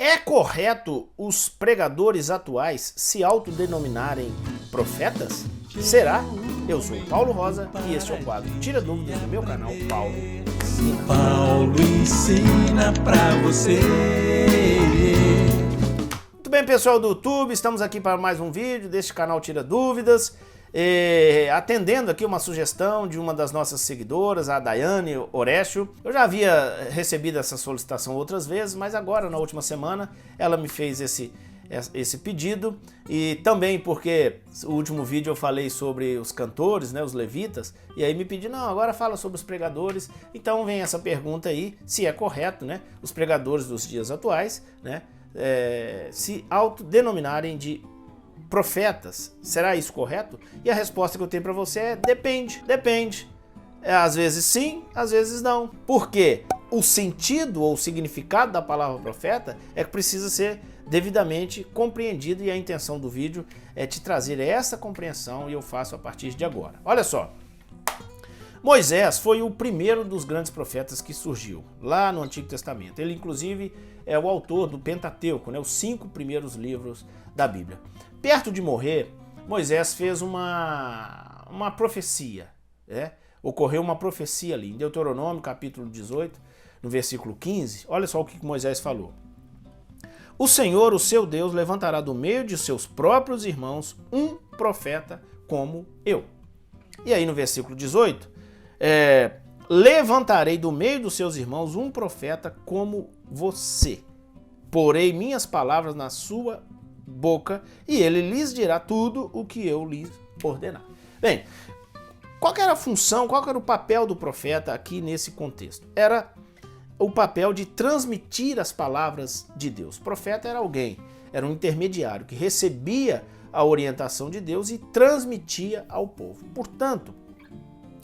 É correto os pregadores atuais se autodenominarem profetas? Será? Eu sou o Paulo Rosa e este é o quadro Tira Dúvidas do meu canal Paulo Ensina. Paulo ensina pra você. Muito bem, pessoal do YouTube, estamos aqui para mais um vídeo deste canal Tira Dúvidas. Atendendo aqui uma sugestão de uma das nossas seguidoras, a Daiane Orécio. Eu já havia recebido essa solicitação outras vezes, mas agora, na última semana, ela me fez esse pedido, e também porque o último vídeo eu falei sobre os cantores, né, os levitas, e aí me pediu, não, agora fala sobre os pregadores. Então vem essa pergunta aí, se é correto, né, os pregadores dos dias atuais, né, se autodenominarem de profetas. Será isso correto? E a resposta que eu tenho para você é depende. Às vezes sim, às vezes não. Por quê? O sentido ou o significado da palavra profeta é que precisa ser devidamente compreendido, e a intenção do vídeo é te trazer essa compreensão, e eu faço a partir de agora. Olha só. Moisés foi o primeiro dos grandes profetas que surgiu lá no Antigo Testamento. Ele, inclusive, é o autor do Pentateuco, né, os 5 primeiros livros da Bíblia. Perto de morrer, Moisés fez uma profecia. Ocorreu uma profecia ali, em Deuteronômio, capítulo 18, no versículo 15. Olha só o que Moisés falou. O Senhor, o seu Deus, levantará do meio de seus próprios irmãos um profeta como eu. E aí no versículo 18, levantarei do meio dos seus irmãos um profeta como você. Porei minhas palavras na sua boca e ele lhes dirá tudo o que eu lhes ordenar. Bem, qual era a função, qual era o papel do profeta aqui nesse contexto? Era o papel de transmitir as palavras de Deus. O profeta era alguém, era um intermediário que recebia a orientação de Deus e transmitia ao povo. Portanto,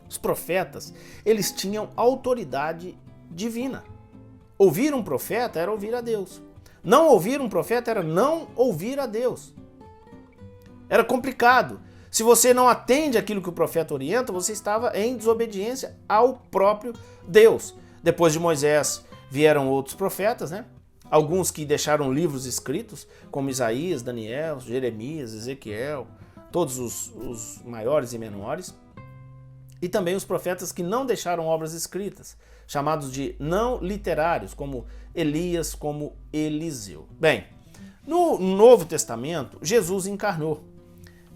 os profetas, eles tinham autoridade divina. Ouvir um profeta era ouvir a Deus. Não ouvir um profeta era não ouvir a Deus. Era complicado. Se você não atende aquilo que o profeta orienta, você estava em desobediência ao próprio Deus. Depois de Moisés vieram outros profetas, né? Alguns que deixaram livros escritos, como Isaías, Daniel, Jeremias, Ezequiel, todos os maiores e menores. E também os profetas que não deixaram obras escritas, chamados de não literários, como Elias, como Eliseu. Bem, no Novo Testamento, Jesus encarnou.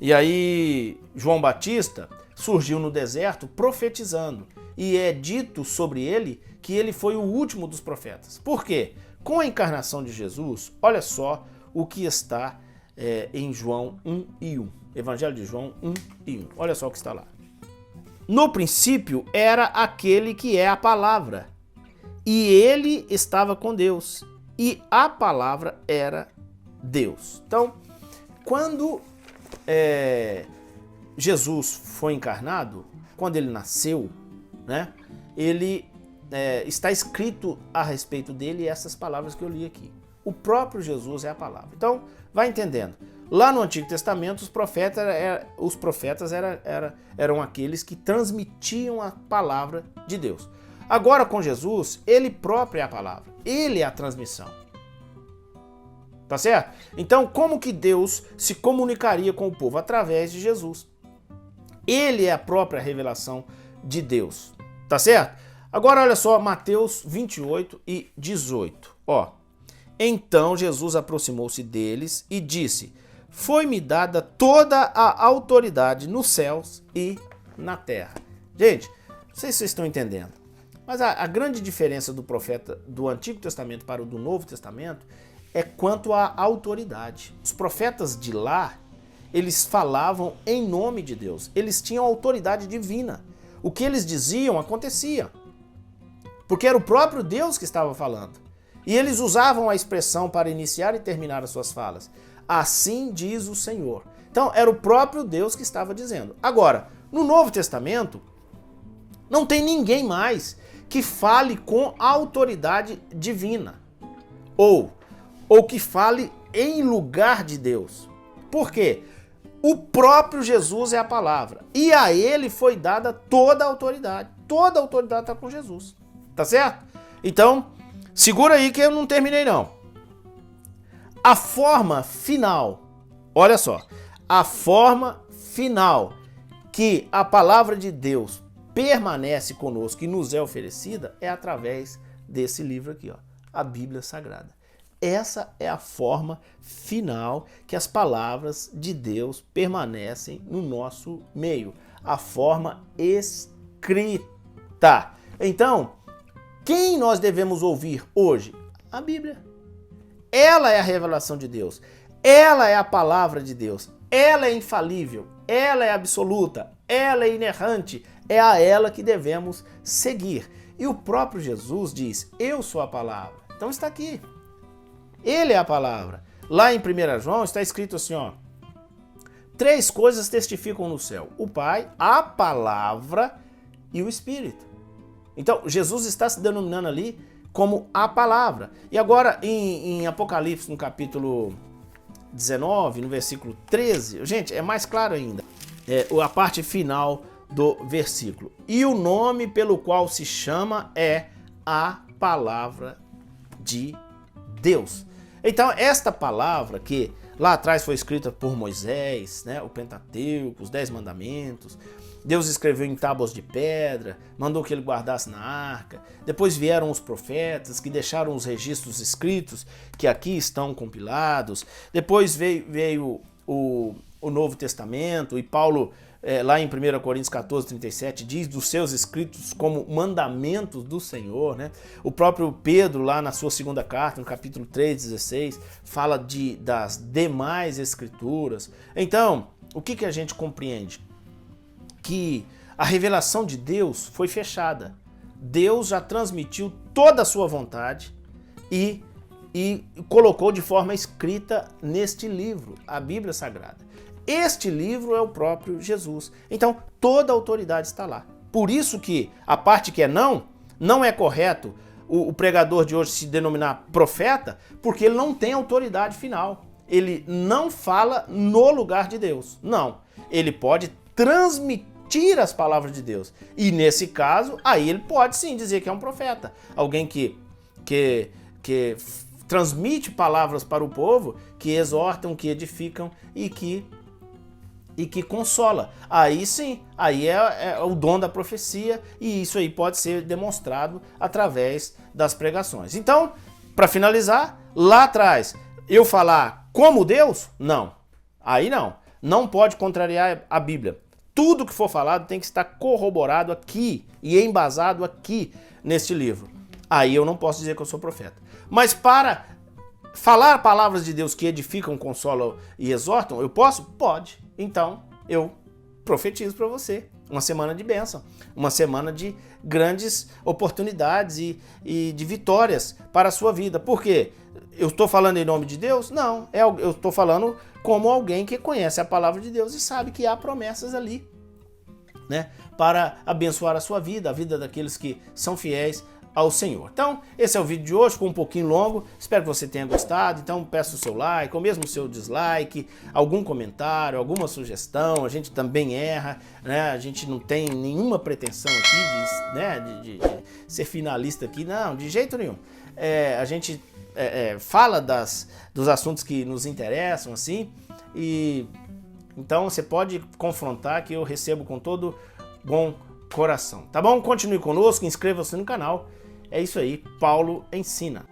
E aí João Batista surgiu no deserto profetizando. E é dito sobre ele que ele foi o último dos profetas. Por quê? Com a encarnação de Jesus, olha só o que está em João 1:1. Evangelho de João 1:1. Olha só o que está lá. No princípio era aquele que é a palavra, e ele estava com Deus, e a palavra era Deus. Então, quando Jesus foi encarnado, quando ele nasceu, né, ele está escrito a respeito dele essas palavras que eu li aqui. O próprio Jesus é a palavra. Então, vai entendendo. Lá no Antigo Testamento, os profetas eram aqueles que transmitiam a palavra de Deus. Agora, com Jesus, ele próprio é a palavra. Ele é a transmissão. Tá certo? Então, como que Deus se comunicaria com o povo? Através de Jesus. Ele é a própria revelação de Deus. Tá certo? Agora, olha só, Mateus 28:18. Então Jesus aproximou-se deles e disse: foi-me dada toda a autoridade nos céus e na terra. Gente, não sei se vocês estão entendendo, mas a grande diferença do profeta do Antigo Testamento para o do Novo Testamento é quanto à autoridade. Os profetas de lá, eles falavam em nome de Deus. Eles tinham autoridade divina. O que eles diziam acontecia, porque era o próprio Deus que estava falando. E eles usavam a expressão para iniciar e terminar as suas falas. Assim diz o Senhor. Então, era o próprio Deus que estava dizendo. Agora, no Novo Testamento, não tem ninguém mais que fale com autoridade divina. Ou que fale em lugar de Deus. Por quê? O próprio Jesus é a palavra. E a ele foi dada toda a autoridade. Toda a autoridade está com Jesus. Tá certo? Então, segura aí que eu não terminei não. A forma final, olha só, a forma final que a palavra de Deus permanece conosco e nos é oferecida é através desse livro aqui, ó, a Bíblia Sagrada. Essa é a forma final que as palavras de Deus permanecem no nosso meio, a forma escrita. Então, quem nós devemos ouvir hoje? A Bíblia. Ela é a revelação de Deus, ela é a palavra de Deus, ela é infalível, ela é absoluta, ela é inerrante, é a ela que devemos seguir. E o próprio Jesus diz, eu sou a palavra. Então está aqui. Ele é a palavra. Lá em 1 João está escrito assim, ó, 3 coisas testificam no céu, o Pai, a palavra e o Espírito. Então, Jesus está se denominando ali como a palavra. E agora, em Apocalipse, no capítulo 19, no versículo 13, gente, é mais claro ainda, a parte final do versículo. E o nome pelo qual se chama é a palavra de Deus. Então, esta palavra que lá atrás foi escrita por Moisés, né, o Pentateuco, os 10 mandamentos, Deus escreveu em tábuas de pedra, mandou que ele guardasse na arca. Depois vieram os profetas que deixaram os registros escritos, que aqui estão compilados. Depois veio o Novo Testamento, e Paulo, lá em 1 Coríntios 14, 37, diz dos seus escritos como mandamentos do Senhor, né? O próprio Pedro, lá na sua segunda carta, no capítulo 3, 16, fala das demais escrituras. Então, o que a gente compreende? Que a revelação de Deus foi fechada. Deus já transmitiu toda a sua vontade e colocou de forma escrita neste livro, a Bíblia Sagrada. Este livro é o próprio Jesus. Então, toda a autoridade está lá. Por isso que a parte que é não é correto o pregador de hoje se denominar profeta, porque ele não tem autoridade final. Ele não fala no lugar de Deus. Não. Ele pode transmitir as palavras de Deus. E nesse caso, aí ele pode sim dizer que é um profeta. Alguém que transmite palavras para o povo, que exortam, que edificam e que consola. Aí sim, aí é o dom da profecia, e isso aí pode ser demonstrado através das pregações. Então, para finalizar, lá atrás, eu falar como Deus? Não. Aí não. Não pode contrariar a Bíblia. Tudo que for falado tem que estar corroborado aqui e embasado aqui neste livro. Aí eu não posso dizer que eu sou profeta. Mas para falar palavras de Deus que edificam, consolam e exortam, eu posso? Pode. Então eu profetizo para você uma semana de bênção, uma semana de grandes oportunidades e de vitórias para a sua vida. Por quê? Eu estou falando em nome de Deus? Não, eu estou falando como alguém que conhece a palavra de Deus e sabe que há promessas ali, né, para abençoar a sua vida, a vida daqueles que são fiéis ao Senhor. Então, esse é o vídeo de hoje, foi um pouquinho longo, espero que você tenha gostado. Então peço o seu like, ou mesmo o seu dislike, algum comentário, alguma sugestão. A gente também erra, né? A gente não tem nenhuma pretensão aqui de ser finalista aqui, não, de jeito nenhum. A gente fala dos assuntos que nos interessam, assim, e então você pode confrontar, que eu recebo com todo bom coração, tá bom? Continue conosco, inscreva-se no canal. É isso aí, Paulo Ensina.